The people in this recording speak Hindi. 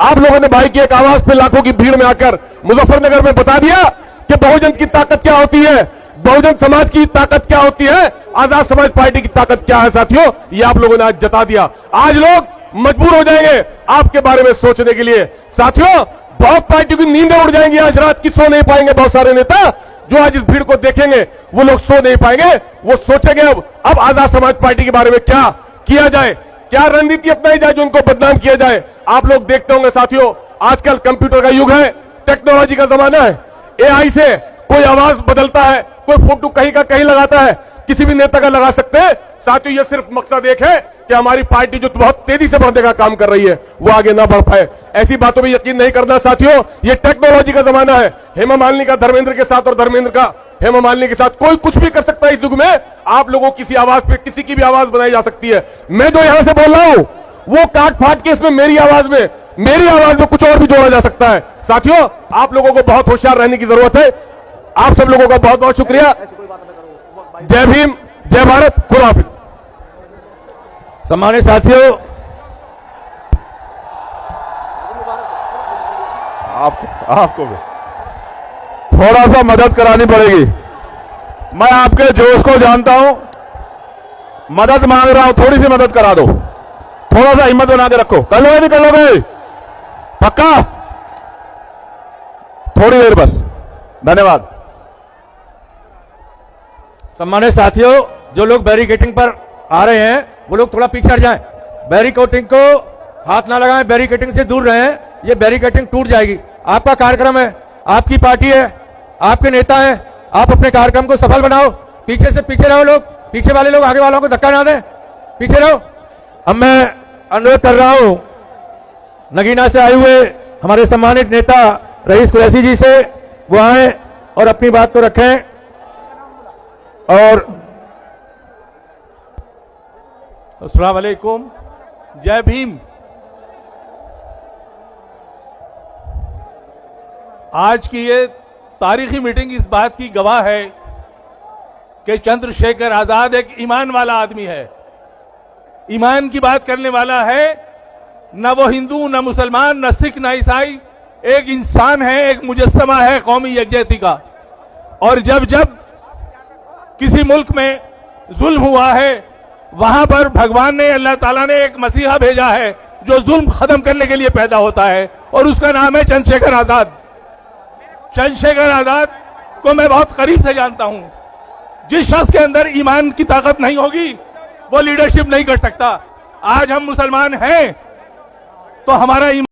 आप लोगों ने भाई की एक आवाज पे लाखों की भीड़ में आकर मुजफ्फरनगर में बता दिया कि बहुजन की ताकत क्या होती है, बहुजन समाज की ताकत क्या होती है, आजाद समाज पार्टी की ताकत क्या है। साथियों, ये आप लोगों ने आज जता दिया। आज लोग मजबूर हो जाएंगे आपके बारे में सोचने के लिए। साथियों, बहुत पार्टी की नींदें उड़ जाएंगी, आज रात की सो नहीं पाएंगे। बहुत सारे नेता जो आज इस भीड़ को देखेंगे वो लोग सो नहीं पाएंगे, वो सोचेंगे अब आजाद समाज पार्टी के बारे में क्या किया जाए, क्या रणनीति अपनाई जाए जो उनको बदनाम किया जाए। आप लोग देखते होंगे साथियों, आजकल कंप्यूटर का युग है, टेक्नोलॉजी का जमाना है। एआई से कोई आवाज बदलता है, कोई फोटो कहीं का कहीं लगाता है, किसी भी नेता का लगा सकते हैं। साथियों, ये सिर्फ मकसद एक है कि हमारी पार्टी जो बहुत तेजी से बढ़ने का काम कर रही है वो आगे ना बढ़ पाए। ऐसी बातों में यकीन नहीं करना साथियों, ये टेक्नोलॉजी का जमाना है। हेमा मालिनी का धर्मेंद्र के साथ और धर्मेंद्र का हेमा मालिनी के साथ कोई कुछ भी कर सकता है। इस युग में आप लोगों की किसी आवाज पे किसी की भी आवाज बनाई जा सकती है। मैं जो यहां से बोल रहा हूं वो काट फाट के इसमें मेरी आवाज में कुछ और भी जोड़ा जा सकता है। साथियों, आप लोगों को बहुत होशियार रहने की जरूरत है। आप सब लोगों का बहुत बहुत शुक्रिया। जय भीम, जय भारत, खुदा हाफिज। सम्मानित साथियों, आपको भी थोड़ा सा मदद करानी पड़ेगी। मैं आपके जोश को जानता हूं, मदद मांग रहा हूं, थोड़ी सी मदद करा दो। थोड़ा सा हिम्मत बना के रखो। कर लोगे नहीं कर लोगे? पक्का? थोड़ी देर बस। धन्यवाद। सम्मानित साथियों, जो लोग बैरिकेडिंग पर आ रहे हैं वो लोग थोड़ा पीछे हट जाएं। बैरिकेडिंग को हाथ ना लगाएं, बैरिकेडिंग से दूर रहें, ये बैरिकेडिंग टूट जाएगी। आपका कार्यक्रम है, आपकी पार्टी है, आपके नेता हैं, आप अपने कार्यक्रम को सफल बनाओ। पीछे से पीछे रहो लोग, पीछे वाले लोग आगे वालों को धक्का ना दें, पीछे रहो। अब मैं अनुरोध कर रहा हूं नगीना से आए हुए हमारे सम्मानित नेता रईस कुरैशी जी से, वो आए और अपनी बात को रखें। और अस्सलाम वालेकुम, जय भीम। आज की ये तारीखी मीटिंग इस बात की गवाह है कि चंद्रशेखर आजाद एक ईमान वाला आदमी है, ईमान की बात करने वाला है। न वो हिंदू, न मुसलमान, न सिख, न ईसाई, एक इंसान है, एक मुजस्समा है कौमी यकजहती का। और जब जब किसी मुल्क में जुल्म हुआ है वहां पर भगवान ने, अल्लाह ताला ने एक मसीहा भेजा है जो जुल्म खत्म करने के लिए पैदा होता है, और उसका नाम है चंद्रशेखर आजाद। चंद्रशेखर आजाद को मैं बहुत करीब से जानता हूं। जिस शख्स के अंदर ईमान की ताकत नहीं होगी वो लीडरशिप नहीं कर सकता। आज हम मुसलमान हैं तो हमारा